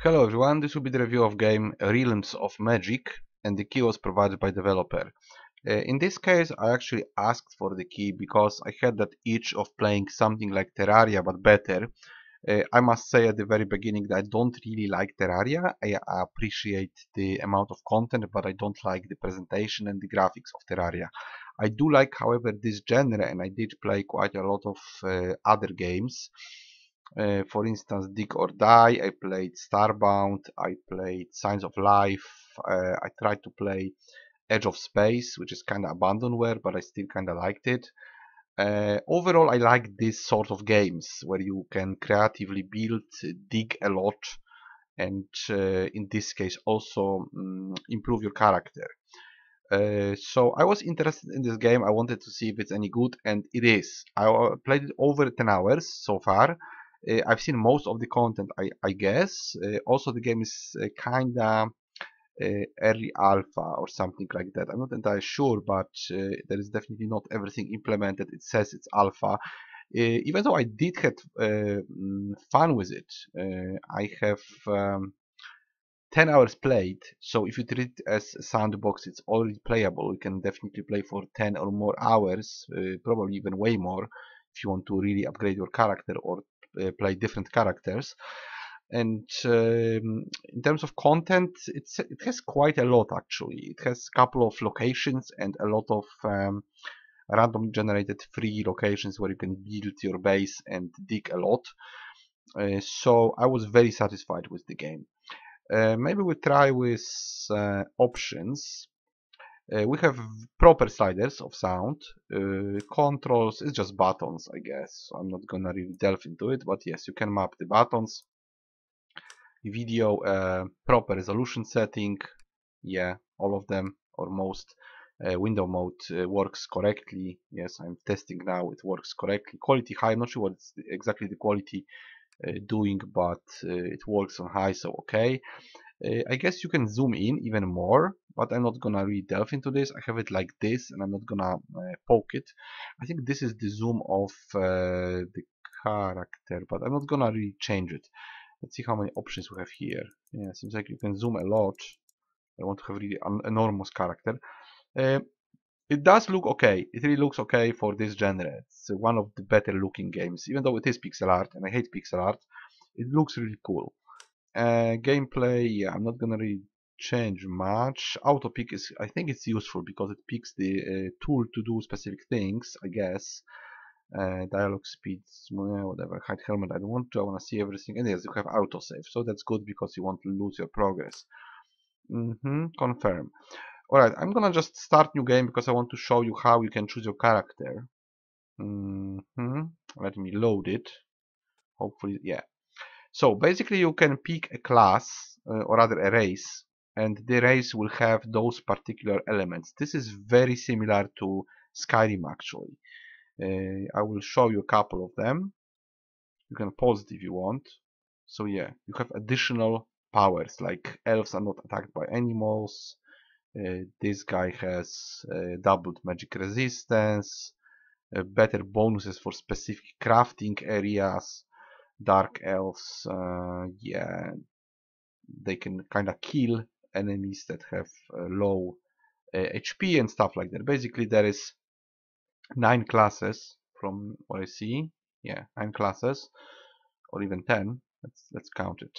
Hello everyone, this will be the review of game Realms of Magic, and the key was provided by developer. In this case I actually asked for the key because I had that itch of playing something like Terraria but better. I must say at the very beginning that I don't really like Terraria. I appreciate the amount of content, but I don't like the presentation and the graphics of Terraria. I do like, however, this genre, and I did play quite a lot of other games. For instance, Dig or Die, I played Starbound, I played Signs of Life, I tried to play Edge of Space, which is kind of abandonware, but I still kind of liked it. Overall, I like this sort of games where you can creatively build, dig a lot, and in this case also improve your character. So I was interested in this game. I wanted to see if it's any good, and it is. I played it over 10 hours so far. I've seen most of the content, I guess. Also, the game is kinda early alpha or something like that. I'm not entirely sure, but there is definitely not everything implemented. It says it's alpha. Even though I did have fun with it, I have 10 hours played, so if you treat it as a sandbox, it's already playable. You can definitely play for 10 or more hours, probably even way more, if you want to really upgrade your character or play different characters. And in terms of content, it has quite a lot actually. It has a couple of locations and a lot of random generated free locations where you can build your base and dig a lot. So I was very satisfied with the game. Maybe we try with options. We have proper sliders of sound. Controls is just buttons, I guess. So I'm not gonna really delve into it, but yes, you can map the buttons. Video, proper resolution setting. Yeah, all of them or most. Window mode works correctly. Yes, I'm testing now. It works correctly. Quality high. I'm not sure what's exactly the quality doing, but it works on high, so okay. I guess you can zoom in even more, but I'm not gonna really delve into this. I have it like this, and I'm not gonna poke it. I think this is the zoom of the character, but I'm not gonna really change it. Let's see how many options we have here. Yeah, seems like you can zoom a lot. I want to have really an enormous character. Uh, it does look okay. It really looks okay for this genre. It's one of the better looking games, even though it is pixel art, and I hate pixel art. It looks really cool. Gameplay, yeah, I'm not gonna really change much. Auto pick is, I think it's useful because it picks the tool to do specific things, I guess. Dialogue speeds, whatever. Hide helmet, I don't want to. I want to see everything. And yes, you have autosave, so that's good because you want to lose your progress. Confirm. Alright, I'm gonna just start new game because I want to show you how you can choose your character. Let me load it. Hopefully, yeah. So basically you can pick a class or rather a race, and the race will have those particular elements. This is very similar to Skyrim actually. I will show you a couple of them. You can pause it if you want. So yeah, you have additional powers like elves are not attacked by animals. This guy has doubled magic resistance, better bonuses for specific crafting areas. Dark elves, yeah, they can kind of kill enemies that have low HP and stuff like that. Basically, there is 9 classes from what I see. Yeah, 9 classes, or even 10. Let's count it.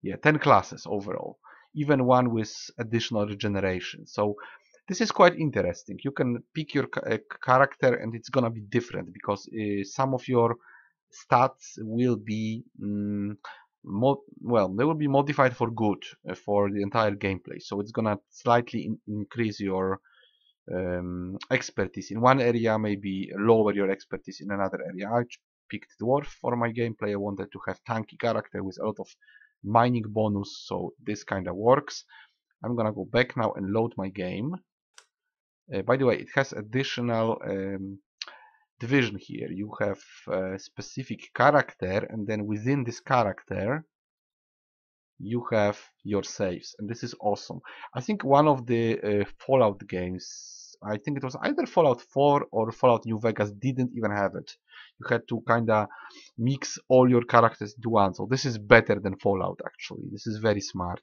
Yeah, 10 classes overall. Even one with additional regeneration. So this is quite interesting. You can pick your character, and it's gonna be different because some of your stats will be well, they will be modified for good for the entire gameplay. So it's gonna slightly increase your expertise in one area, maybe lower your expertise in another area. I picked dwarf for my gameplay. I wanted to have tanky character with a lot of mining bonus, so this kind of works. I'm gonna go back now and load my game. By the way, it has additional division here. You have a specific character, and then within this character you have your saves, and this is awesome. I think one of the Fallout games, I think it was either Fallout 4 or Fallout New Vegas, didn't even have it. You had to kinda mix all your characters into one. So this is better than Fallout actually. This is very smart.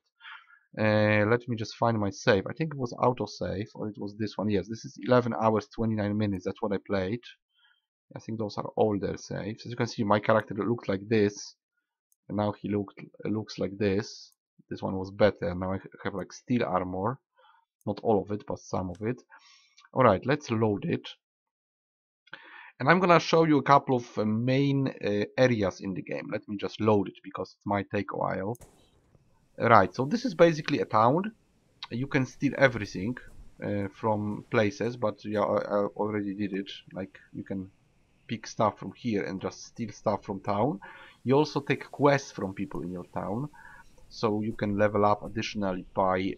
Let me just find my save. I think it was autosave, or it was this one. Yes, this is 11 hours 29 minutes. That's what I played. I think those are older saves. As you can see, my character looked like this, and now he looks like this. This one was better. Now I have like steel armor. Not all of it, but some of it. Alright, let's load it. And I'm gonna show you a couple of main areas in the game. Let me just load it because it might take a while. Right, so this is basically a town. You can steal everything from places, but yeah, I already did it. Like, you can pick stuff from here and just steal stuff from town. You also take quests from people in your town, so you can level up additionally by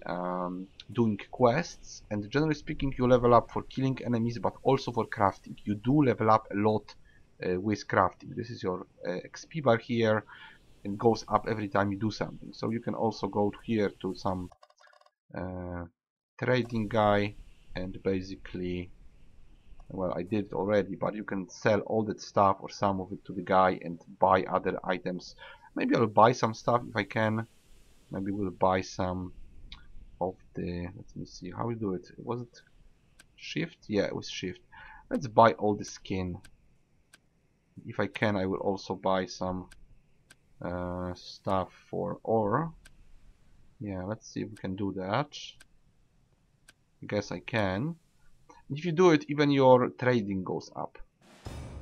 doing quests. And generally speaking, you level up for killing enemies, but also for crafting. You do level up a lot with crafting. This is your XP bar here, and goes up every time you do something. So you can also go here to some trading guy, and basically, well, I did it already, but you can sell all that stuff or some of it to the guy and buy other items. Maybe I'll buy some stuff if I can. Maybe we'll buy some of the, let me see how we do it. Was it shift? Yeah, it was shift. Let's buy all the skin. If I can, I will also buy some stuff for ore. Yeah, let's see if we can do that. I guess I can. If you do it, even your trading goes up.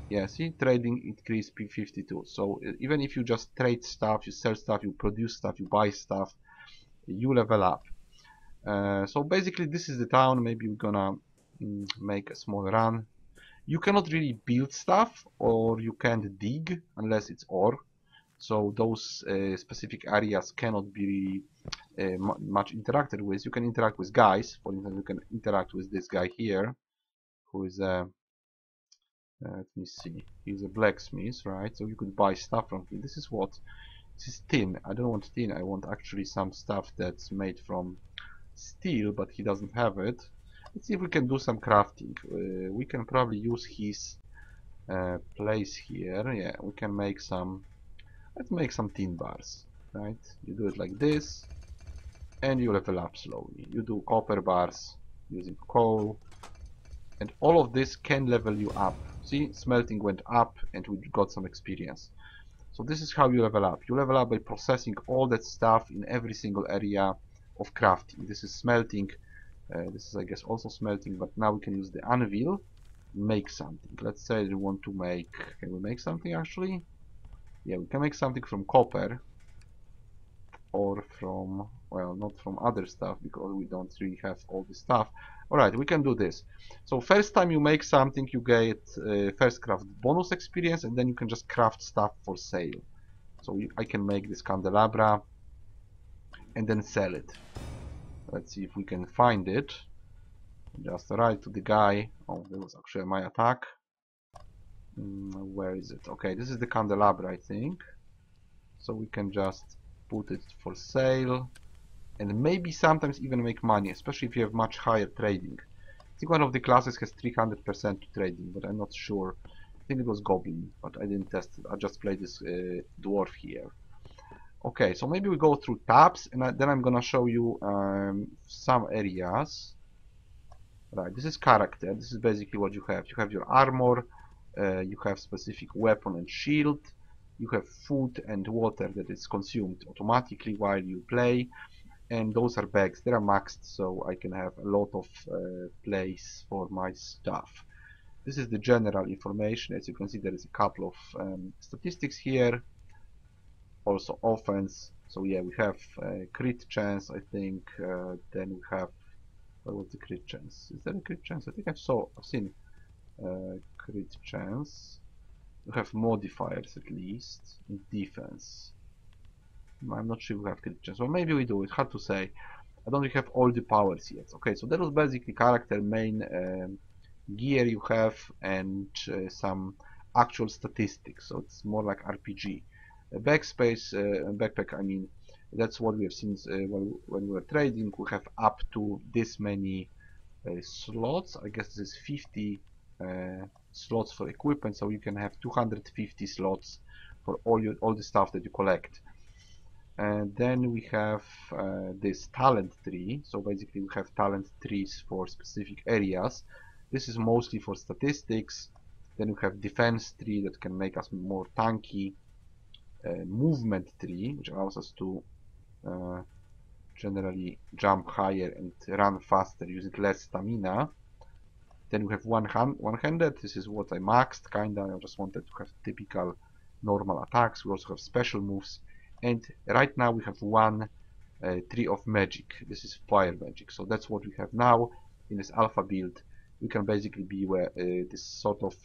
Yeah, see, trading increase P52. So even if you just trade stuff, you sell stuff, you produce stuff, you buy stuff, you level up. So basically this is the town. Maybe we're gonna make a small run. You cannot really build stuff, or you can't dig unless it's ore. So those specific areas cannot be much interacted with. You can interact with guys. For instance, you can interact with this guy here, who is a let me see. He's a blacksmith, right? So you could buy stuff from him. This is what? This is tin. I don't want tin. I want actually some stuff that's made from steel, but he doesn't have it. Let's see if we can do some crafting. We can probably use his place here. Yeah, we can make some. Let's make some tin bars, right? You do it like this, and you level up slowly. You do copper bars using coal, and all of this can level you up. See, smelting went up, and we got some experience. So this is how you level up. You level up by processing all that stuff in every single area of crafting. This is smelting. This is, I guess, also smelting, but now we can use the anvil, make something. Let's say we want to make, can we make something actually? Yeah, we can make something from copper, or from, well, not from other stuff, because we don't really have all this stuff. Alright, we can do this. So first time you make something, you get first craft bonus experience, and then you can just craft stuff for sale. So I can make this candelabra and then sell it. Let's see if we can find it. Just write to the guy. Oh, that was actually my attack. Where is it? Okay, this is the candelabra, I think. So we can just put it for sale, and maybe sometimes even make money, especially if you have much higher trading. I think one of the classes has 300% to trading, but I'm not sure. I think it was Goblin, but I didn't test it. I just played this dwarf here. Okay, so maybe we go through tabs, and then I'm gonna show you some areas. Right, this is character. This is basically what you have. You have your armor, you have specific weapon and shield, you have food and water that is consumed automatically while you play, and those are bags. They are maxed, so I can have a lot of place for my stuff. This is the general information. As you can see, there is a couple of statistics here. Also offense. So yeah, we have crit chance, I think. Then we have, what was the crit chance? Is there a crit chance? I think I've seen crit chance. We have modifiers at least in defense. I'm not sure we have crit chance. Well, maybe we do. It's hard to say. I don't really have all the powers yet. Okay, so that was basically character, main gear you have, and some actual statistics. So it's more like RPG. Backspace, backpack, I mean, that's what we have seen when we were trading. We have up to this many slots. I guess this is 50 slots for equipment, so you can have 250 slots for all the stuff that you collect. And then we have this talent tree. So basically we have talent trees for specific areas. This is mostly for statistics. Then we have defense tree that can make us more tanky. Movement tree, which allows us to generally jump higher and run faster using less stamina. Then we have one-handed. This is what I maxed, kinda. I just wanted to have typical normal attacks. We also have special moves. And right now we have one tree of magic. This is fire magic. So that's what we have now in this alpha build. We can basically be this sort of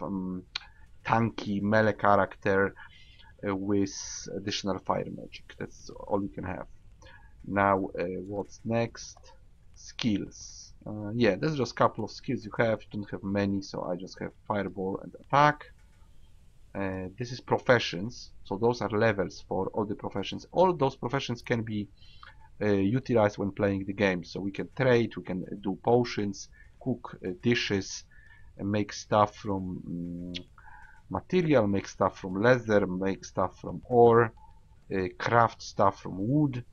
tanky melee character with additional fire magic. That's all we can have. Now what's next? Skills. Yeah, there's just a couple of skills you have. You don't have many, so I just have fireball and attack. This is professions, so those are levels for all the professions. All those professions can be utilized when playing the game. So we can trade, we can do potions, cook dishes, and make stuff from material, make stuff from leather, make stuff from ore, craft stuff from wood,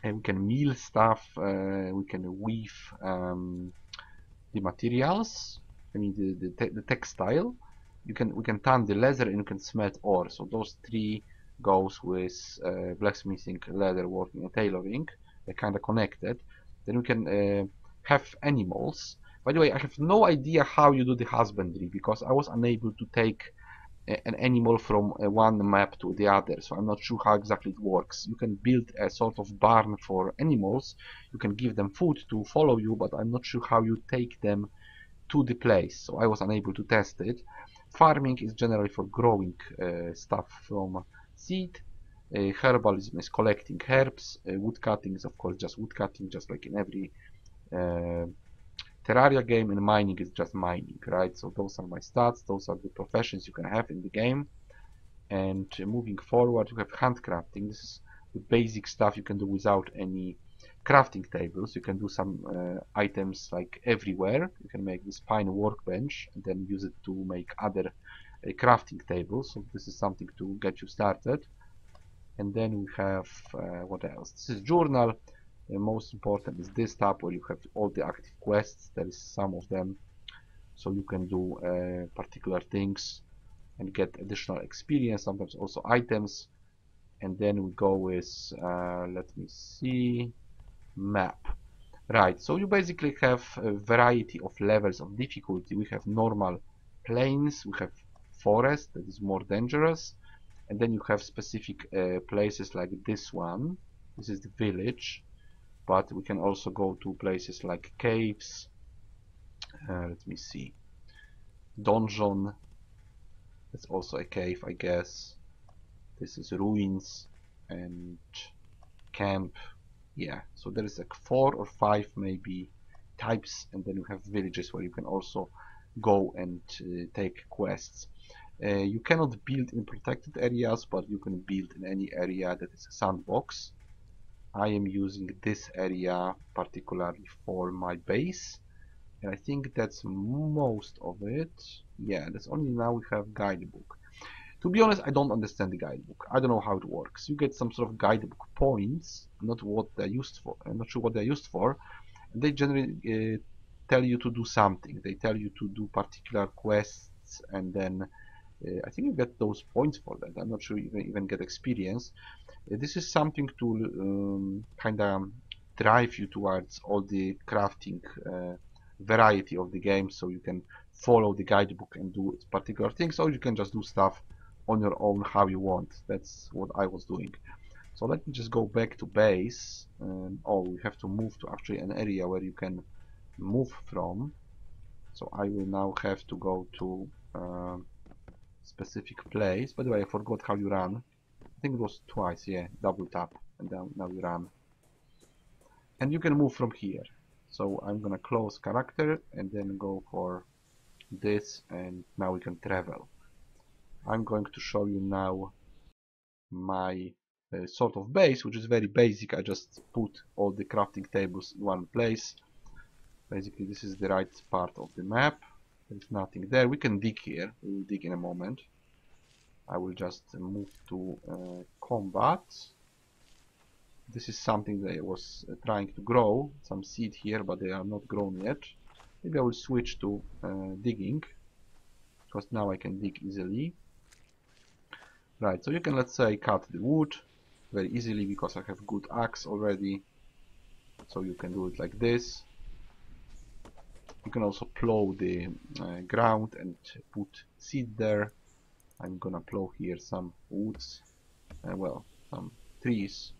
and we can mill stuff, we can weave the materials, I mean the textile. We can tan the leather and we can smelt ore. So those three goes with blacksmithing, leather working, and tailoring. They're kind of connected. Then we can have animals. By the way, I have no idea how you do the husbandry because I was unable to take an animal from one map to the other, so I'm not sure how exactly it works. You can build a sort of barn for animals, you can give them food to follow you, but I'm not sure how you take them to the place, so I was unable to test it. Farming is generally for growing stuff from seed. Herbalism is collecting herbs. Wood cutting is of course just wood cutting, just like in every Terraria game, and mining is just mining, right? So those are my stats, those are the professions you can have in the game. And moving forward, you have handcrafting. This is the basic stuff you can do without any crafting tables. You can do some items like everywhere. You can make this pine workbench and then use it to make other crafting tables. So this is something to get you started. And then we have what else? This is journal. The most important is this tab where you have all the active quests. There is some of them, so you can do particular things and get additional experience, sometimes also items. And then we go with let me see, map. Right, so you basically have a variety of levels of difficulty. We have normal plains, we have forest that is more dangerous, and then you have specific places like this one. This is the village, but we can also go to places like caves. Let me see, donjon, that's also a cave, I guess. This is ruins and camp. Yeah, so there is like 4 or 5 maybe types, and then you have villages where you can also go and take quests. You cannot build in protected areas, but you can build in any area that is a sandbox. I am using this area particularly for my base, and I think that's most of it. Yeah, that's only now we have guidebook. To be honest, I don't understand the guidebook. I don't know how it works. You get some sort of guidebook points, not what they're used for. I'm not sure what they're used for. And they generally tell you to do something. They tell you to do particular quests, and then I think you get those points for that. I'm not sure you even get experience. This is something to kind of drive you towards all the crafting variety of the game, so you can follow the guidebook and do particular things, or you can just do stuff on your own how you want. That's what I was doing. So let me just go back to base. Oh, we have to move to actually an area where you can move from. So I will now have to go to specific place. By the way, I forgot how you run. I think it was twice, yeah, double tap and then now you run. And you can move from here. So I'm gonna close character and then go for this, and now we can travel. I'm going to show you now my sort of base, which is very basic. I just put all the crafting tables in one place. Basically this is the right part of the map. There's nothing there. We can dig here. We will dig in a moment. I will just move to combat. This is something that I was trying to grow. Some seed here, but they are not grown yet. Maybe I will switch to digging, because now I can dig easily. Right, so you can, let's say, cut the wood very easily because I have good axe already. So you can do it like this. You can also plow the ground and put seed there. I'm gonna plow here some woods, well, some trees,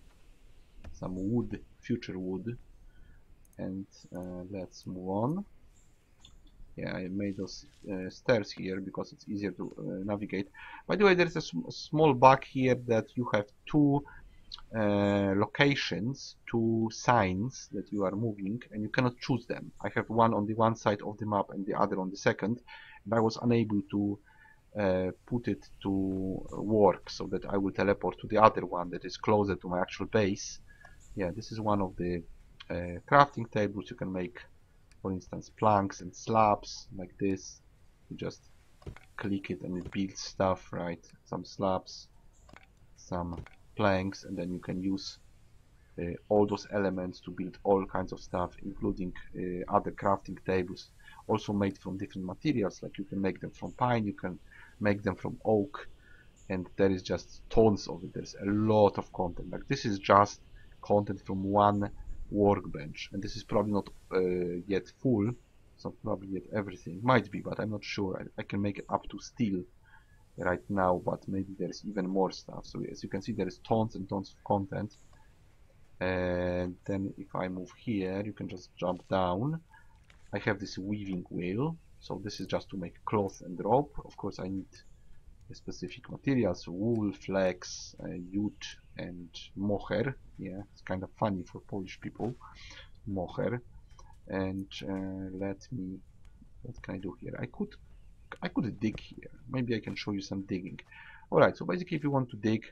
some wood, future wood, and let's move on. Yeah, I made those stairs here because it's easier to navigate. By the way, there's a small bug here that you have two locations, two signs that you are moving, and you cannot choose them. I have one on the one side of the map and the other on the second, and I was unable to put it to work so that I will teleport to the other one that is closer to my actual base. Yeah, this is one of the crafting tables. You can make, for instance, planks and slabs like this. You just click it and it builds stuff, right? Some slabs, some planks, and then you can use all those elements to build all kinds of stuff, including other crafting tables, also made from different materials. Like you can make them from pine, you can make them from oak, and there is just tons of it. There's a lot of content. Like this is just content from one workbench, and this is probably not yet full. It's not probably yet everything. Might be, but I'm not sure. I can make it up to steel right now, but maybe there's even more stuff. So as you can see, there is tons and tons of content. And then if I move here, you can just jump down. I have this weaving wheel, so this is just to make cloth and rope. Of course I need specific materials: wool, flax, jute, and mohair. Yeah, it's kind of funny for Polish people, mohair. And what can I do here? I could dig here. Maybe I can show you some digging. Alright, so basically if you want to dig,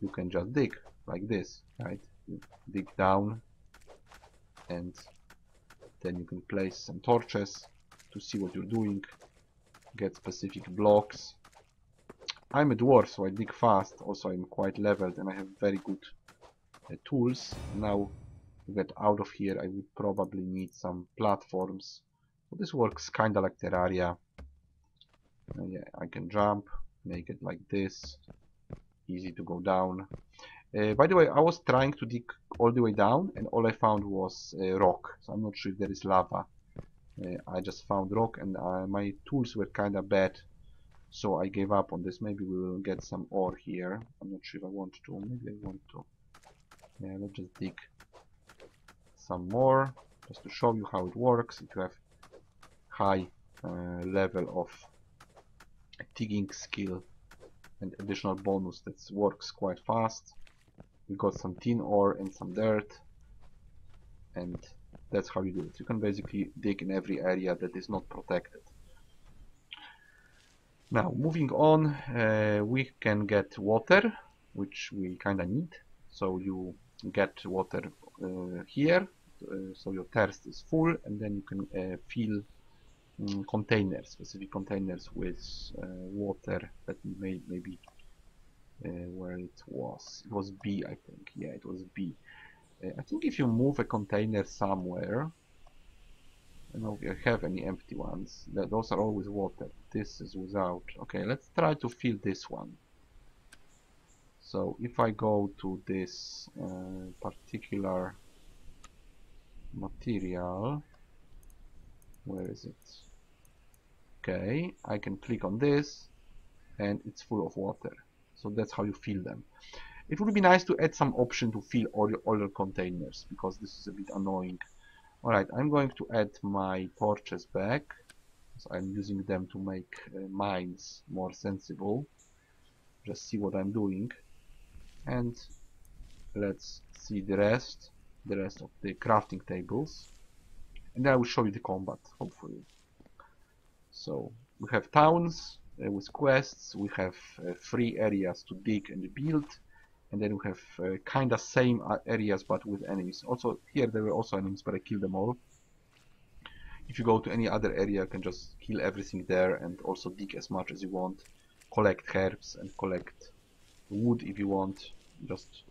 you can just dig like this, right? You dig down, and then you can place some torches to see what you're doing, get specific blocks. I'm a dwarf, so I dig fast. Also, I'm quite leveled and I have very good tools. Now, to get out of here, I would probably need some platforms. So this works kinda like Terraria. Yeah, I can jump, make it like this. Easy to go down. By the way, I was trying to dig all the way down, and all I found was rock. So I'm not sure if there is lava. I just found rock, and my tools were kinda bad. So I gave up on this. Maybe we will get some ore here. I'm not sure if I want to. Maybe I want to. Yeah, let's just dig some more, just to show you how it works. If you have high level of digging skill and additional bonus, that works quite fast. We got some tin ore and some dirt, and that's how you do it. You can basically dig in every area that is not protected. Now, moving on, we can get water, which we kinda need. So you get water here, so your thirst is full, and then you can fill containers, specific containers with water. That maybe where it was B, I think. Yeah, it was B. I think if you move a container somewhere, I don't know if you have any empty ones. Those are always water. This is without. Okay, let's try to fill this one. So if I go to this particular material, where is it? Okay, I can click on this, and it's full of water. So that's how you fill them. It would be nice to add some option to fill all your containers, because this is a bit annoying. Alright, I'm going to add my torches back, so I'm using them to make mines more sensible. Just see what I'm doing, and let's see the rest of the crafting tables, and then I will show you the combat, hopefully. So we have towns with quests, we have free areas to dig and build, and then we have kinda same areas but with enemies. Also here there were also enemies, but I killed them all. If you go to any other area, you can just kill everything there and also dig as much as you want, collect herbs and collect wood if you want. Just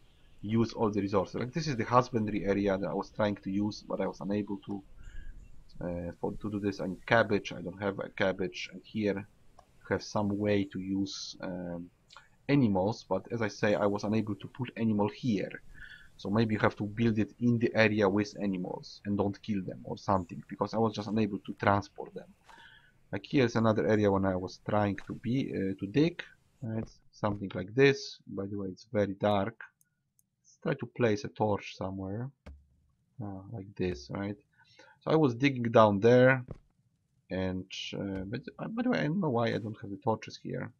use all the resources. Like this is the husbandry area that I was trying to use, but I was unable to. To do this, I need cabbage. I don't have a cabbage, and here have some way to use animals, but as I say, I was unable to put animal here. So maybe you have to build it in the area with animals and don't kill them or something, because I was just unable to transport them. Like here's another area when I was trying to dig. It's something like this. By the way, it's very dark. Let's try to place a torch somewhere, like this, right? So I was digging down there, and but by the way, I don't know why I don't have the torches here.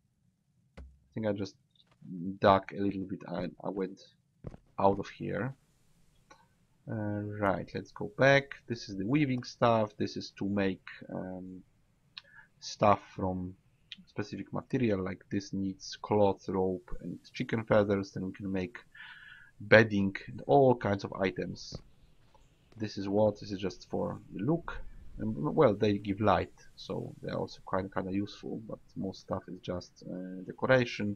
I think I just dug a little bit. I went out of here. Right, let's go back. This is the weaving stuff. This is to make stuff from specific material, like this needs cloth, rope, and chicken feathers. Then we can make bedding and all kinds of items. This is what? This is just for the look. And well, they give light, so they're also kind of useful, but most stuff is just decoration.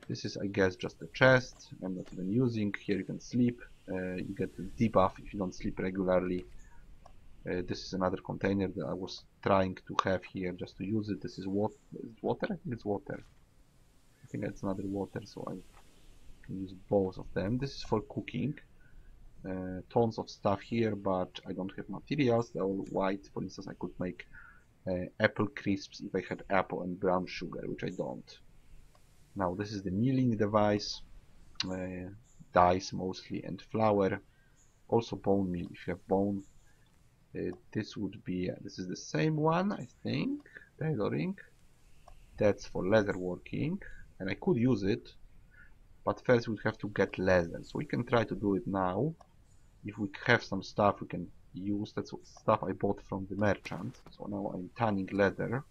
This is, I guess, just a chest I'm not even using. Here you can sleep. You get a debuff if you don't sleep regularly. This is another container that I was trying to have here just to use it. This is water. I think it's water. I think it's another water, so I can use both of them. This is for cooking. Tons of stuff here, but I don't have materials. They're all white. For instance, I could make apple crisps if I had apple and brown sugar, which I don't. Now this is the milling device, dyes mostly, and flour. Also bone meal if you have bone. This would be, this is the same one, I think, tailoring. That's for leather working, and I could use it, but first we'd have to get leather. So we can try to do it now. If we have some stuff we can use, that's stuff I bought from the merchant. So now I'm tanning leather.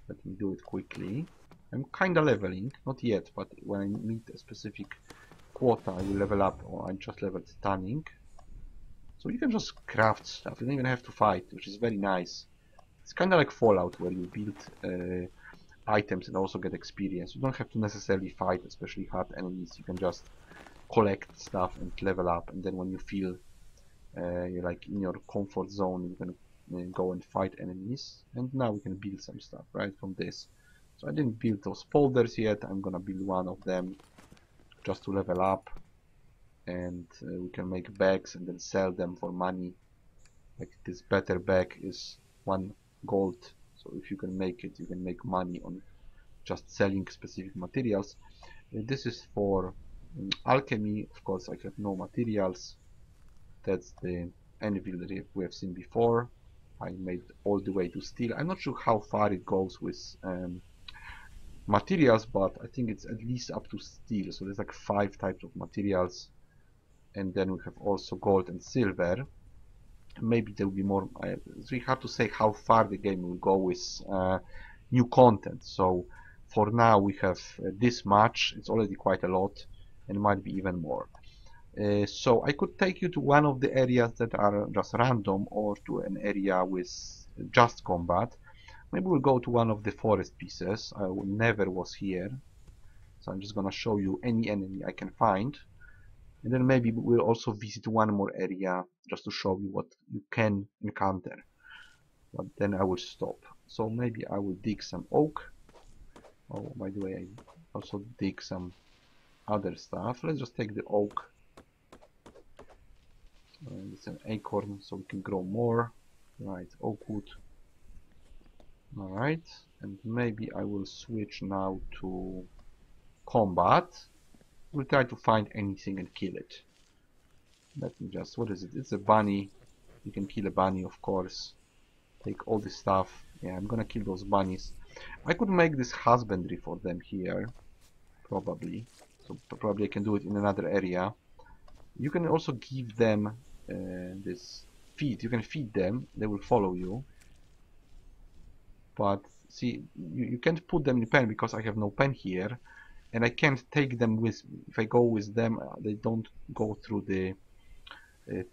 Let me do it quickly. I'm kinda leveling, not yet, but when I meet a specific quota I will level up, or I just leveled tanning. So you can just craft stuff, you don't even have to fight, which is very nice. It's kinda like Fallout, where you build items and also get experience. You don't have to necessarily fight, especially hard enemies. You can just collect stuff and level up, and then when you feel you're like in your comfort zone, you can go and fight enemies. And now we can build some stuff right from this. So I didn't build those folders yet. I'm gonna build one of them just to level up, and we can make bags and then sell them for money. Like this better bag is 1 gold, so if you can make it, you can make money on just selling specific materials. This is for alchemy. Of course, I have no materials. That's the anvil that we have seen before. I made all the way to steel. I'm not sure how far it goes with materials, but I think it's at least up to steel. So there's like 5 types of materials, and then we have also gold and silver. Maybe there will be more. It's really hard to say how far the game will go with new content. So for now we have this much. It's already quite a lot, and might be even more. So I could take you to one of the areas that are just random, or to an area with just combat. Maybe we'll go to one of the forest pieces. I never was here, so I'm just gonna show you any enemy I can find, and then maybe we'll also visit one more area just to show you what you can encounter. But then I will stop. So maybe I will dig some oak. Oh, by the way, I also dig some other stuff. Let's just take the oak. It's an acorn, so we can grow more. Right, oak wood. Alright, and maybe I will switch now to combat. We'll try to find anything and kill it. Let me just, what is it? It's a bunny. You can kill a bunny, of course. Take all this stuff. Yeah, I'm gonna kill those bunnies. I could make this husbandry for them here, probably. So probably I can do it in another area. You can also give them this feed. You can feed them. They will follow you. But see, you can't put them in pen because I have no pen here, and I can't take them with me. If I go with them, they don't go through the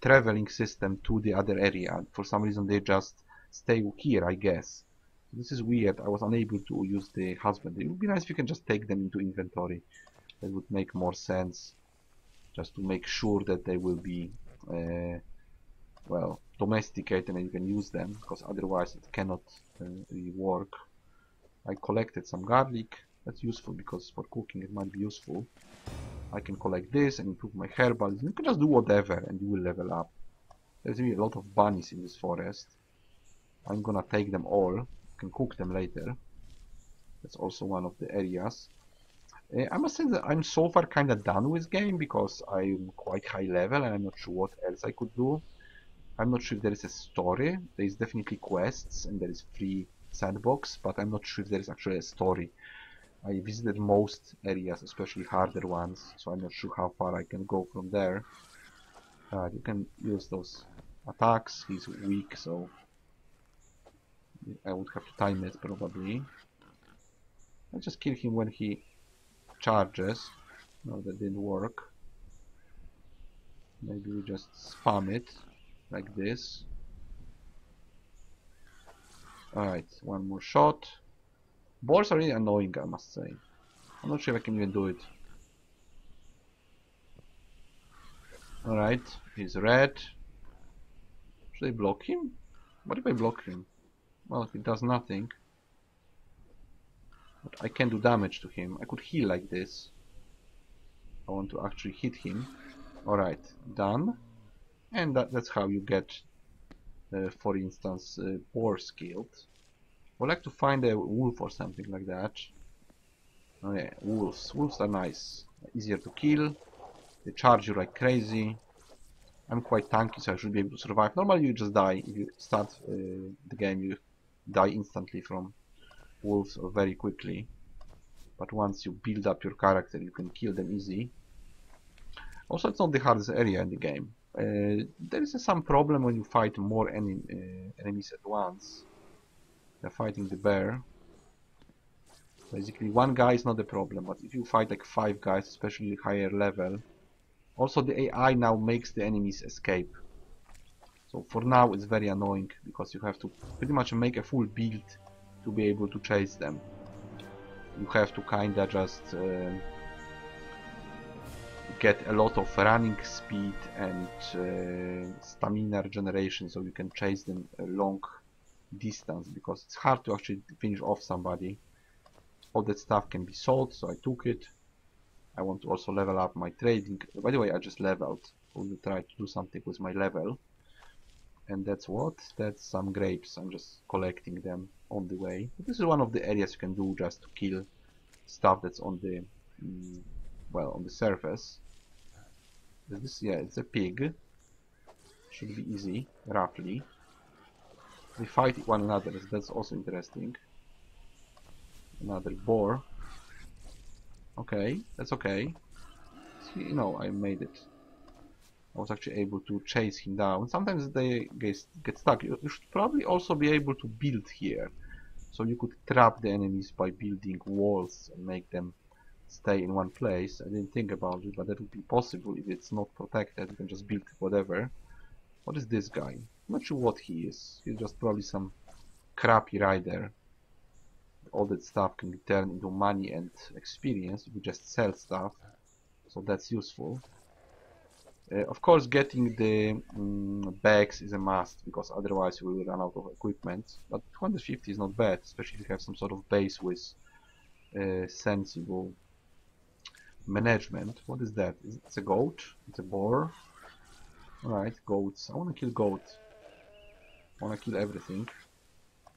traveling system to the other area. For some reason they just stay here, I guess. This is weird. I was unable to use the husband. It would be nice if you can just take them into inventory. That would make more sense. Just to make sure that they will be well, domesticated and you can use them, because otherwise it cannot really work. I collected some garlic. That's useful because for cooking it might be useful. I can collect this and improve my herbal. You can just do whatever and you will level up. There's really a lot of bunnies in this forest. I'm gonna take them all. I can cook them later. That's also one of the areas. I must say that I'm so far kinda done with game because I'm quite high level and I'm not sure what else I could do. I'm not sure if there is a story. There is definitely quests and there is free sandbox, but I'm not sure if there is actually a story. I visited most areas, especially harder ones, so I'm not sure how far I can go from there. You can use those attacks. He's weak, so I would have to time it probably. I just kill him when he charges. No, that didn't work. Maybe we just spam it like this. Alright, one more shot. Boars are really annoying, I must say. I'm not sure if I can even do it. Alright, he's red. Should I block him? What if I block him? Well, he does nothing. But I can do damage to him. I could heal like this. I want to actually hit him. Alright, done. And that's how you get, for instance, boars killed. I would like to find a wolf or something like that. Oh yeah, wolves. Wolves are nice. Easier to kill. They charge you like crazy. I'm quite tanky, so I should be able to survive. Normally you just die. If you start the game, you die instantly from wolves or very quickly. But once you build up your character, you can kill them easy. Also, it's not the hardest area in the game. There is some problem when you fight more enemies at once. They're fighting the bear. Basically, one guy is not a problem, but if you fight like 5 guys, especially higher level, also the AI now makes the enemies escape. So for now it's very annoying because you have to pretty much make a full build to be able to chase them. You have to kinda just get a lot of running speed and stamina regeneration so you can chase them a long distance, because it's hard to actually finish off somebody. All that stuff can be sold, so I took it. I want to also level up my trading. By the way, I just leveled. I will try to do something with my level. And that's what? That's some grapes. I'm just collecting them on the way. But this is one of the areas you can do just to kill stuff that's on the well, on the surface. This, yeah, it's a pig. Should be easy, roughly. They fight one another, that's also interesting. Another boar. Okay, that's okay. See, you know, I made it. I was actually able to chase him down. Sometimes they get stuck. You should probably also be able to build here. So you could trap the enemies by building walls and make them stay in one place. I didn't think about it, but that would be possible if it's not protected. You can just build whatever. What is this guy? I'm not sure what he is. He's just probably some crappy rider. All that stuff can be turned into money and experience if you just sell stuff. So that's useful. Of course, getting the bags is a must, because otherwise you will run out of equipment. But 250 is not bad, especially if you have some sort of base with sensible management. What is that? It's a goat? It's a boar? Alright, goats. I wanna kill goat. I wanna kill everything,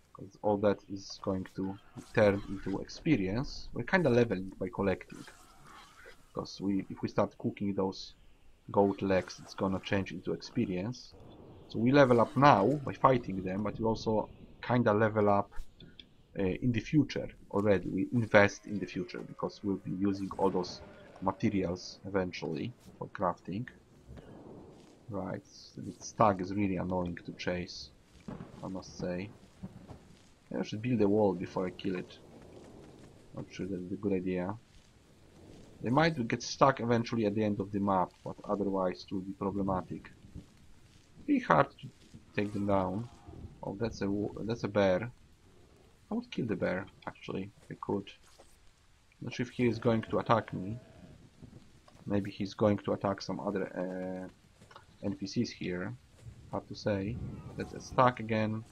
because all that is going to turn into experience. We're kinda leveling by collecting, because if we start cooking those goat legs, it's gonna change into experience. So we level up now by fighting them, but we also kinda level up in the future already. We invest in the future because we'll be using all those materials eventually for crafting. Right, this stag is really annoying to chase, I must say. I should build a wall before I kill it. Not sure that's a good idea. They might get stuck eventually at the end of the map, but otherwise it will be problematic. Pretty hard to take them down. Oh, that's a bear. I would kill the bear, actually, if I could. Not sure if he is going to attack me. Maybe he's going to attack some other NPCs here. Hard to say. Let's attack again.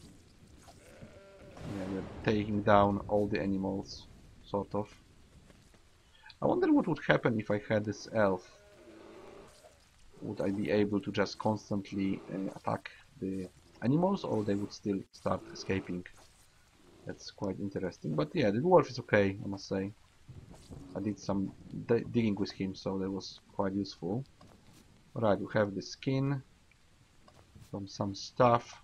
Yeah, we're taking down all the animals, sort of. I wonder what would happen if I had this elf. Would I be able to just constantly attack the animals, or they would still start escaping? That's quite interesting. But yeah, the dwarf is okay, I must say. I did some digging with him, so that was quite useful. Alright, we have the skin from some stuff.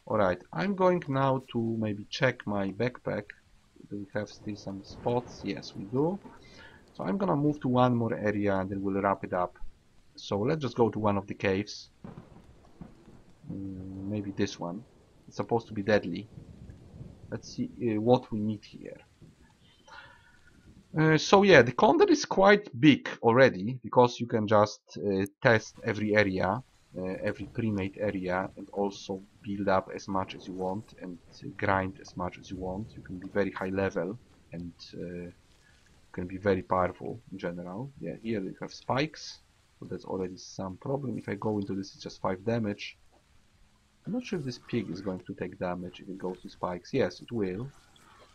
Alright, I'm going now to maybe check my backpack. Do we have still some spots? Yes, we do. So I'm gonna move to one more area and then we'll wrap it up. So let's just go to one of the caves. Maybe this one. It's supposed to be deadly. Let's see what we need here. So yeah, the content is quite big already because you can just test every area, every pre-made area, and also build up as much as you want and grind as much as you want. You can be very high level and can be very powerful in general. Yeah, here we have spikes, so that's already some problem. If I go into this, it's just 5 damage. I'm not sure if this pig is going to take damage if it goes to spikes. Yes, it will.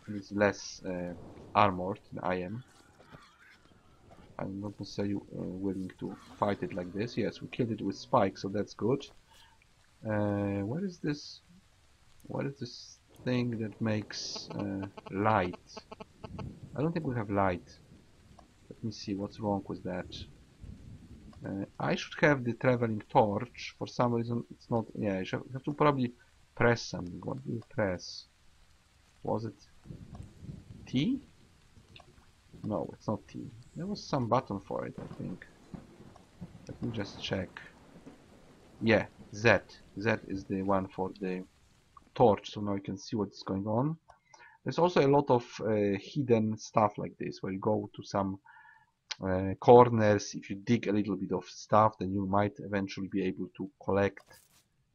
It's less armored than I am. I'm not necessarily willing to fight it like this. Yes, we killed it with spikes, so that's good. What is this? What is this thing that makes light? I don't think we have light. Let me see what's wrong with that. I should have the traveling torch. For some reason, it's not. Yeah, I have to probably press something. What do you press? Was it T? No, it's not T. There was some button for it, I think. Let me just check. Yeah, Z. Z is the one for the torch, so now you can see what's going on. There's also a lot of hidden stuff like this, where you go to some corners. If you dig a little bit of stuff, then you might eventually be able to collect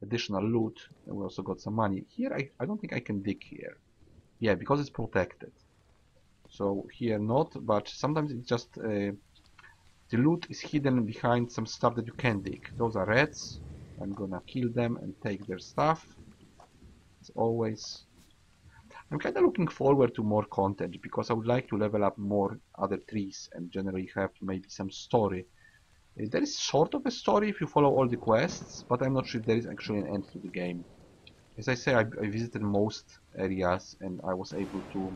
additional loot. And we also got some money. Here, I don't think I can dig here. Yeah, because it's protected. So here not, but sometimes it's just the loot is hidden behind some stuff that you can dig. Those are rats. I'm gonna kill them and take their stuff. As always. I'm kinda looking forward to more content because I would like to level up more other trees and generally have maybe some story. There is sort of a story if you follow all the quests, but I'm not sure if there is actually an end to the game. As I say, I visited most areas and I was able to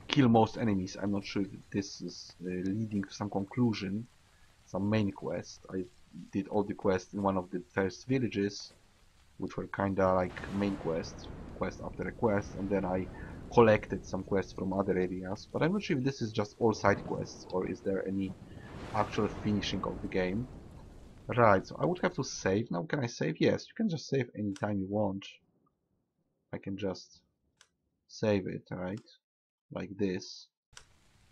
kill most enemies. I'm not sure if this is leading to some conclusion, some main quest. I did all the quests in one of the first villages, which were kinda like main quests, quest after a quest, and then I collected some quests from other areas. But I'm not sure if this is just all side quests or is there any actual finishing of the game. Right, so I would have to save. Now can I save? Yes, you can just save anytime you want. I can just save it, right? Like this.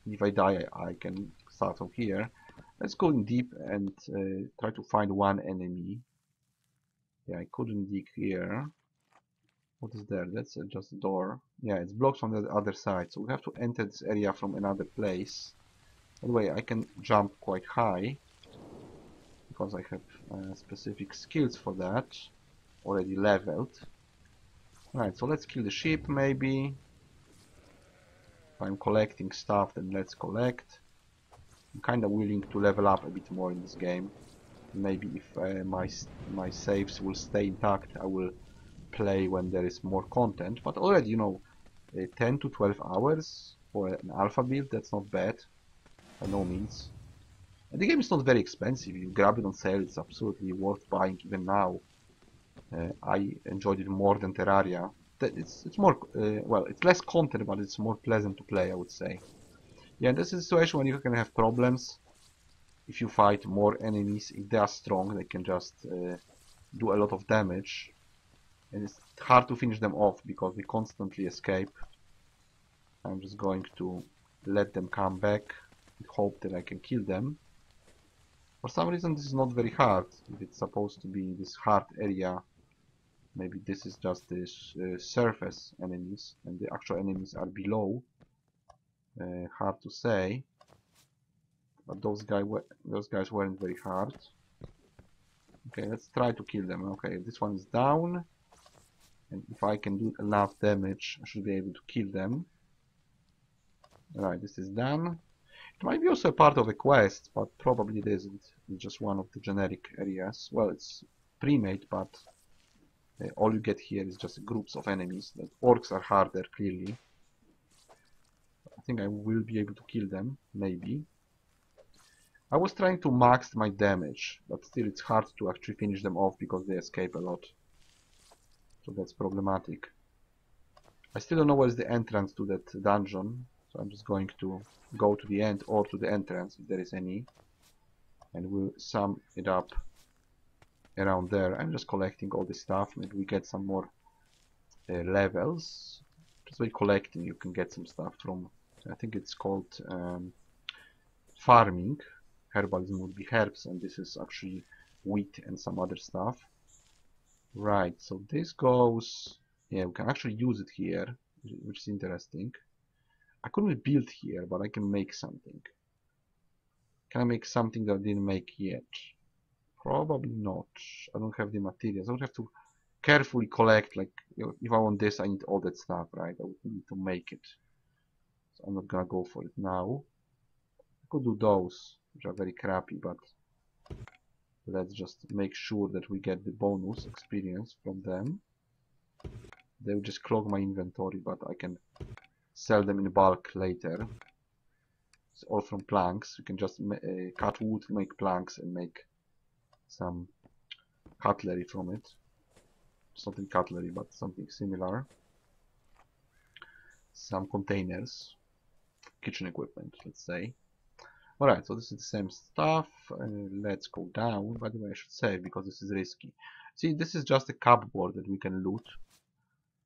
If I die, I can start from here. Let's go in deep and try to find one enemy. Yeah, I couldn't dig here. What is there? That's just a door. Yeah, it's blocked from the other side, so we have to enter this area from another place. By the way, I can jump quite high because I have specific skills for that already leveled. Right, so let's kill the sheep maybe. If I'm collecting stuff, then let's collect. I'm kinda willing to level up a bit more in this game. Maybe if my saves will stay intact, I will play when there is more content. But already, you know, 10 to 12 hours for an alpha build, that's not bad, by no means. And the game is not very expensive. You grab it on sale, it's absolutely worth buying even now. I enjoyed it more than Terraria. It's more, well, it's less content, but it's more pleasant to play, I would say. Yeah, this is a situation when you can have problems. If you fight more enemies, if they are strong, they can just do a lot of damage. And it's hard to finish them off because they constantly escape. I'm just going to let them come back and hope that I can kill them. For some reason this is not very hard. If it's supposed to be this hard area, maybe this is just this surface enemies and the actual enemies are below. Hard to say. But those guys weren't very hard. Okay, let's try to kill them. Okay, this one is down. And if I can do enough damage, I should be able to kill them. Alright, this is done. It might be also a part of a quest, but probably it isn't. It's just one of the generic areas. Well, it's pre-made, but all you get here is just groups of enemies. The orcs are harder, clearly. I think I will be able to kill them, maybe. I was trying to max my damage, but still it's hard to actually finish them off because they escape a lot. So that's problematic. I still don't know where's the entrance to that dungeon, so I'm just going to go to the end or to the entrance if there is any, and we'll sum it up around there. I'm just collecting all this stuff. Maybe we get some more levels. Just by collecting you can get some stuff from, I think it's called farming. Herbalism would be herbs, and this is actually wheat and some other stuff. Right, so this goes, yeah, we can actually use it here, which is interesting. I couldn't build here, but I can make something. Can I make something that I didn't make yet? Probably not. I don't have the materials. I would have to carefully collect, like, you know, if I want this, I need all that stuff, right? I would need to make it. So I'm not gonna go for it now. I could do those, which are very crappy, but let's just make sure that we get the bonus experience from them. They will just clog my inventory, but I can sell them in bulk later. It's all from planks. You can just cut wood, make planks, and make some cutlery from it. Something cutlery, but something similar. Some containers, kitchen equipment, let's say. Alright, so this is the same stuff. Let's go down. By the way, I should save because this is risky. See, this is just a cupboard that we can loot.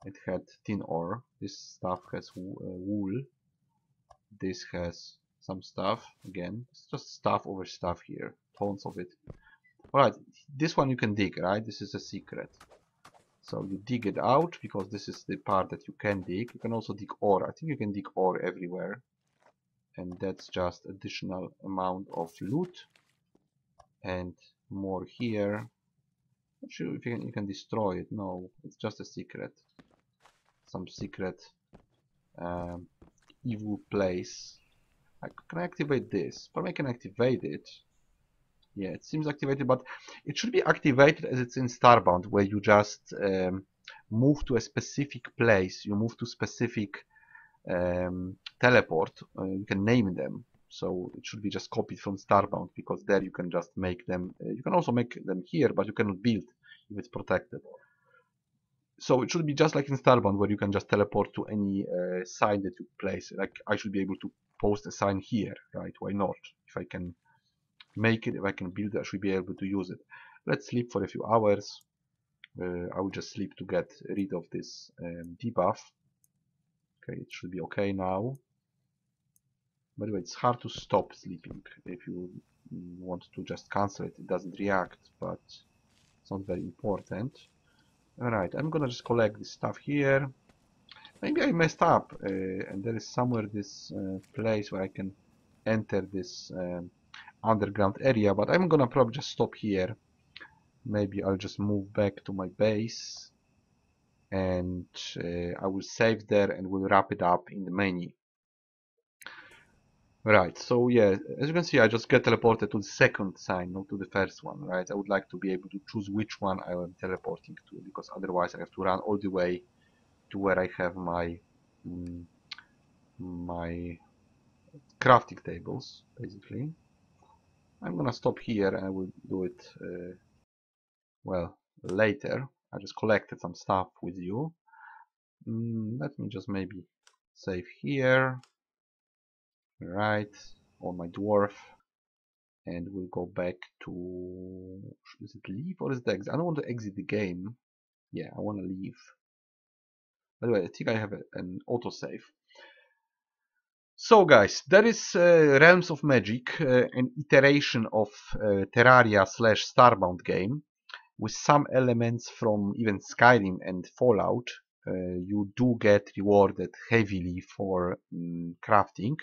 It had tin ore. This stuff has wool. This has some stuff. Again, it's just stuff over stuff here. Tons of it. Alright, this one you can dig, right? This is a secret. So you dig it out because this is the part that you can dig. You can also dig ore. I think you can dig ore everywhere. And that's just additional amount of loot. And more here. Not sure if you can destroy it. No, it's just a secret. Some secret evil place. Can I activate this? Probably I can activate it. Yeah, it seems activated, but it should be activated as it's in Starbound, where you just move to a specific place. You move to specific teleport. You can name them. So it should be just copied from Starbound, because there you can just make them. You can also make them here, but you cannot build if it's protected. So it should be just like in Starbound, where you can just teleport to any sign that you place. Like I should be able to post a sign here, right? Why not? If I can make it, if I can build it, I should be able to use it. Let's sleep for a few hours. I will just sleep to get rid of this debuff. Okay, it should be okay now. By the way, it's hard to stop sleeping. If you want to just cancel it, it doesn't react, but it's not very important. Alright, I'm gonna just collect this stuff here. Maybe I messed up, and there is somewhere this place where I can enter this underground area, but I'm gonna probably just stop here. Maybe I'll just move back to my base, and I will save there and we'll wrap it up in the menu. Right, so yeah, as you can see, I just get teleported to the second sign, not to the first one, right? I would like to be able to choose which one I am teleporting to, because otherwise I have to run all the way to where I have my my crafting tables, basically. I'm gonna stop here and I will do it, well, later. I just collected some stuff with you. Let me just maybe save here, right, on my dwarf. And we'll go back to, is it leave or is it exit? I don't want to exit the game. Yeah, I want to leave. By the way, I think I have an autosave. So guys, that is Realms of Magic, an iteration of Terraria slash Starbound game with some elements from even Skyrim and Fallout. You do get rewarded heavily for crafting,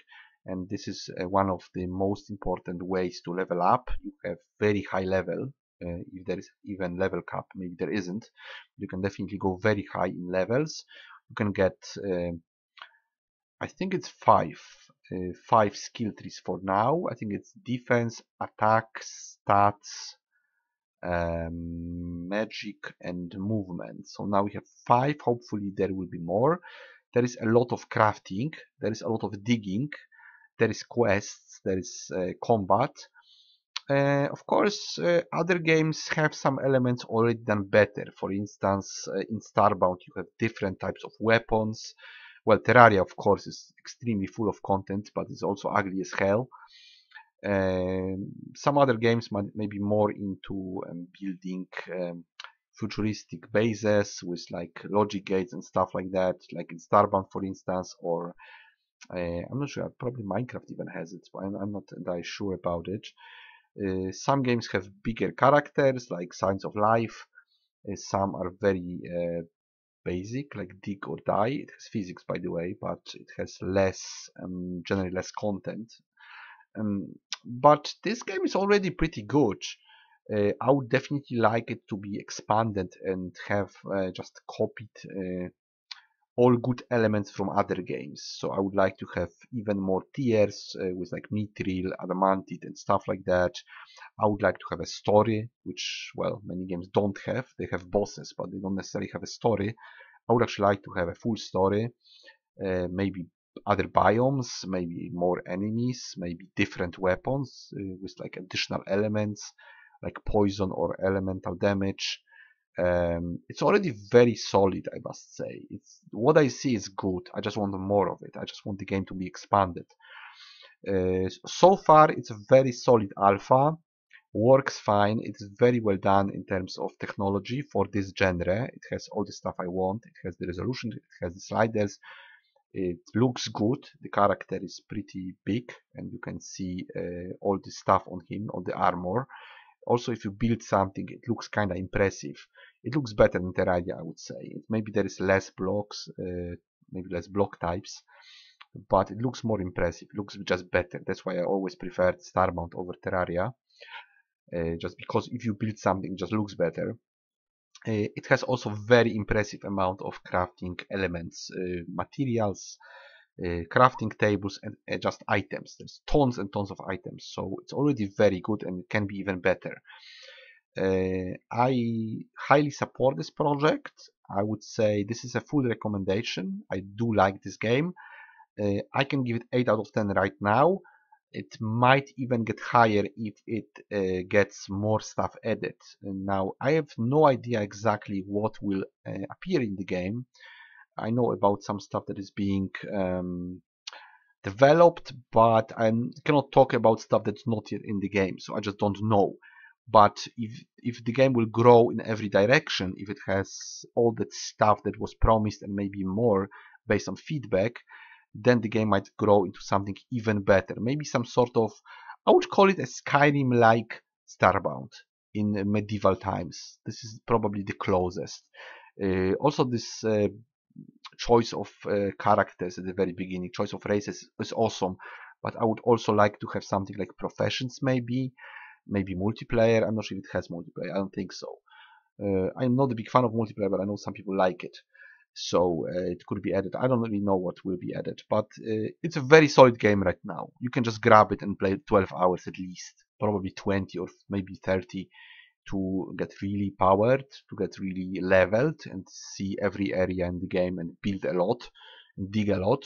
and this is one of the most important ways to level up. You have very high level. If there is even level cap, maybe there isn't. You can definitely go very high in levels. You can get I think it's five skill trees for now. I think it's defense, attack, stats, magic, and movement. So now we have five. Hopefully there will be more. There is a lot of crafting. There is a lot of digging. There is quests. There is combat. Of course, other games have some elements already done better. For instance, in Starbound you have different types of weapons. Well, Terraria, of course, is extremely full of content, but it's also ugly as hell. Some other games may be more into building futuristic bases with like logic gates and stuff like that, like in Starbound, for instance, or I'm not sure, probably Minecraft even has it, but I'm not entirely sure about it. Some games have bigger characters, like Signs of Life. Some are very basic, like Dig or Die. It has physics, by the way, but it has less, generally less content. Um, but this game is already pretty good. I would definitely like it to be expanded and have just copied all good elements from other games. So I would like to have even more tiers with like Mithril, Adamantite and stuff like that. I would like to have a story, which, well, many games don't have. They have bosses, but they don't necessarily have a story. I would actually like to have a full story, maybe other biomes, maybe more enemies, maybe different weapons with like additional elements like poison or elemental damage. It's already very solid, I must say. It's what I see is good. I just want more of it. I just want the game to be expanded. So far, it's a very solid alpha. Works fine. It is very well done in terms of technology for this genre. It has all the stuff I want. It has the resolution. It has the sliders. It looks good. The character is pretty big, and you can see all the stuff on him, on the armor. Also, if you build something, it looks kind of impressive. It looks better than Terraria, I would say. Maybe there is less blocks, maybe less block types, but it looks more impressive. It looks just better. That's why I always preferred Starbound over Terraria, just because if you build something, it just looks better. It has also very impressive amount of crafting elements, materials, crafting tables, and just items. There's tons and tons of items, so it's already very good and it can be even better. I highly support this project. I would say this is a full recommendation. I do like this game. I can give it 8 out of 10 right now. It might even get higher if it gets more stuff added. Now, I have no idea exactly what will appear in the game. I know about some stuff that is being developed, but I cannot talk about stuff that's not yet in the game, so I just don't know. But if the game will grow in every direction, if it has all that stuff that was promised and maybe more based on feedback, then the game might grow into something even better. Maybe some sort of, I would call it a Skyrim-like Starbound in medieval times. This is probably the closest. Also, this choice of characters at the very beginning, choice of races is awesome. But I would also like to have something like professions, maybe multiplayer. I'm not sure if it has multiplayer. I don't think so. I'm not a big fan of multiplayer, but I know some people like it. So it could be added. I don't really know what will be added, but it's a very solid game right now. You can just grab it and play 12 hours at least, probably 20 or maybe 30 to get really powered, to get really leveled and see every area in the game and build a lot and dig a lot.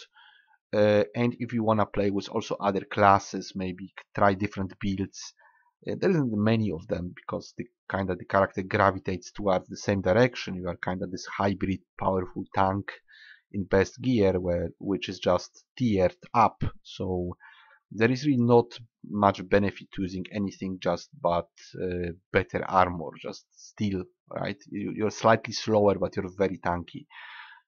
And if you want to play with also other classes, maybe try different builds. There isn't many of them because the character gravitates towards the same direction. You are kind of this hybrid powerful tank in best gear which is just tiered up. So there is really not much benefit to using anything just but better armor, just steel, right? You're slightly slower but you're very tanky.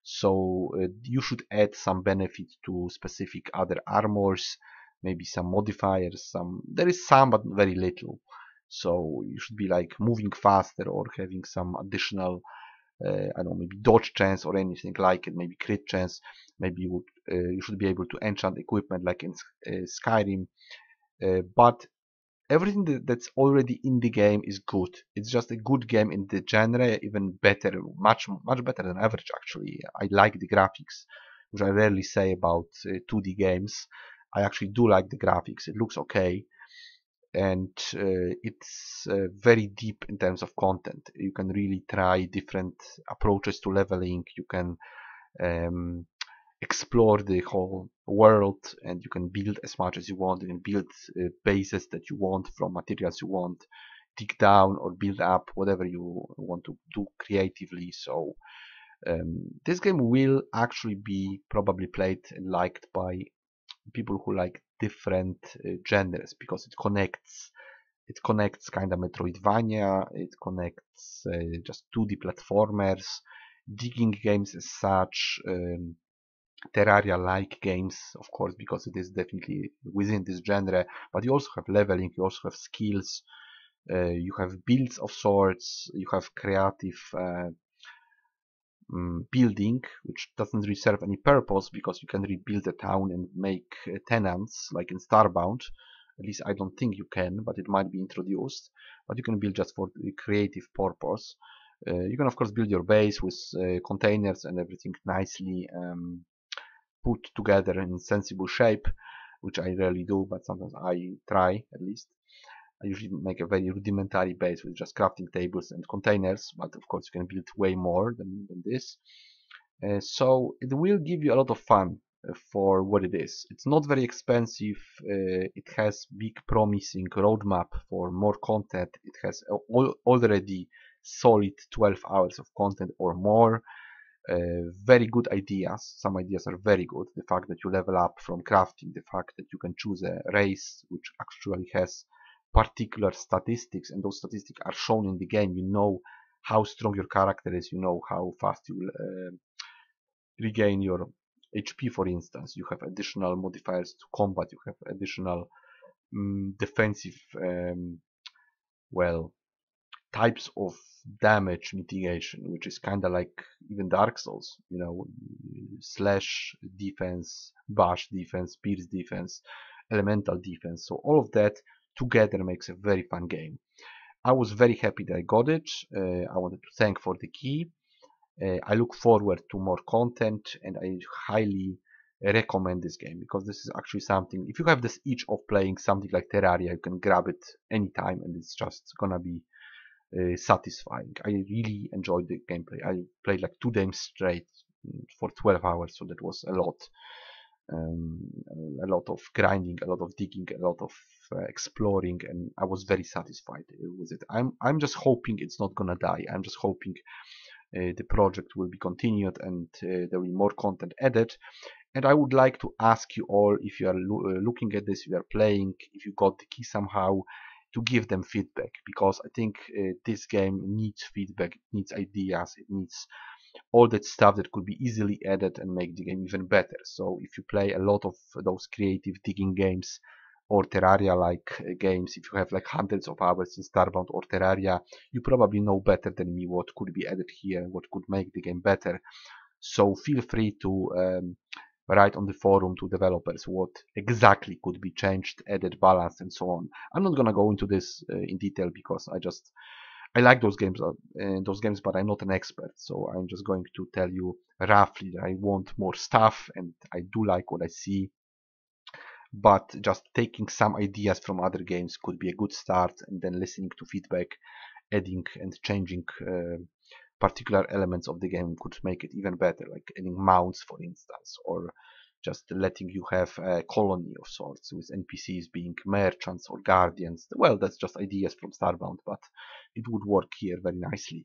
So you should add some benefit to specific other armors, maybe some modifiers. There is some, but very little. So you should be like moving faster or having some additional, I don't know, maybe dodge chance or anything like it, maybe crit chance. Maybe you should be able to enchant equipment like in Skyrim. But everything that's already in the game is good. It's just a good game in the genre, even better, much better than average actually. I like the graphics, which I rarely say about 2D games. I actually do like the graphics. It looks okay, and it's very deep in terms of content. You can really try different approaches to leveling. You can um, explore the whole world, and you can build as much as you want. You can build bases that you want from materials you want, dig down or build up whatever you want to do creatively. So this game will actually be probably played and liked by people who like different genres, because it connects kind of Metroidvania, it connects just 2D platformers, digging games as such, Terraria-like games, of course, because it is definitely within this genre. But you also have leveling, you also have skills, you have builds of sorts, you have creative building, which doesn't really serve any purpose because you can rebuild a town and make tenants like in Starbound. At least I don't think you can, but it might be introduced. But you can build just for the creative purpose. You can of course build your base with containers and everything nicely put together in sensible shape, which I rarely do, but sometimes I try at least. I usually make a very rudimentary base with just crafting tables and containers, but of course you can build way more than this. So it will give you a lot of fun for what it is. It's not very expensive. It has big promising roadmap for more content. It has already solid 12 hours of content or more. Very good ideas. Some ideas are very good. The fact that you level up from crafting, the fact that you can choose a race which actually has particular statistics, and those statistics are shown in the game. You know how strong your character is. You know how fast you will regain your HP, for instance. You have additional modifiers to combat. You have additional defensive, well, types of damage mitigation, which is kind of like even Dark Souls, slash defense, bash defense, pierce defense, elemental defense. So all of that together makes a very fun game. I was very happy that I got it. I wanted to thank for the key. I look forward to more content, and I highly recommend this game because this is actually something. If you have this itch of playing something like Terraria, you can grab it anytime, and it's just gonna be satisfying. I really enjoyed the gameplay. I played like 2 games straight for 12 hours, so that was a lot. A lot of grinding, a lot of digging, a lot of exploring, and I was very satisfied with it. I'm just hoping it's not gonna die. I'm just hoping the project will be continued and there will be more content added. And I would like to ask you all, if you are looking at this, if you are playing, if you got the key somehow, to give them feedback, because I think this game needs feedback, it needs ideas, it needs all that stuff that could be easily added and make the game even better. So if you play a lot of those creative digging games or Terraria like games, if you have like hundreds of hours in Starbound or Terraria, you probably know better than me what could be added here, what could make the game better. So feel free to write on the forum to developers what exactly could be changed, added, balanced, and so on. I'm not gonna go into this in detail because I like those games, but I'm not an expert. So I'm just going to tell you roughly that I want more stuff, and I do like what I see. But just taking some ideas from other games could be a good start, and then listening to feedback, adding and changing particular elements of the game could make it even better, like adding mounts, for instance, or just letting you have a colony of sorts with NPCs being merchants or guardians. Well, that's just ideas from Starbound, but it would work here very nicely.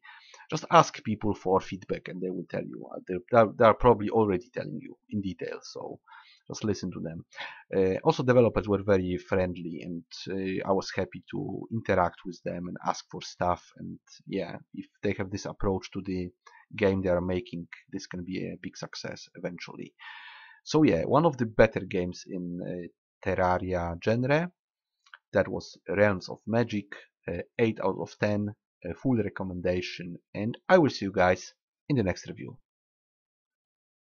Just ask people for feedback and they will tell you. They're probably already telling you in detail, so just listen to them. Also, developers were very friendly, and I was happy to interact with them and ask for stuff. And yeah, if they have this approach to the game they are making, this can be a big success eventually. So yeah, one of the better games in Terraria genre. That was Realms of Magic, 8 out of 10, a full recommendation, and I will see you guys in the next review.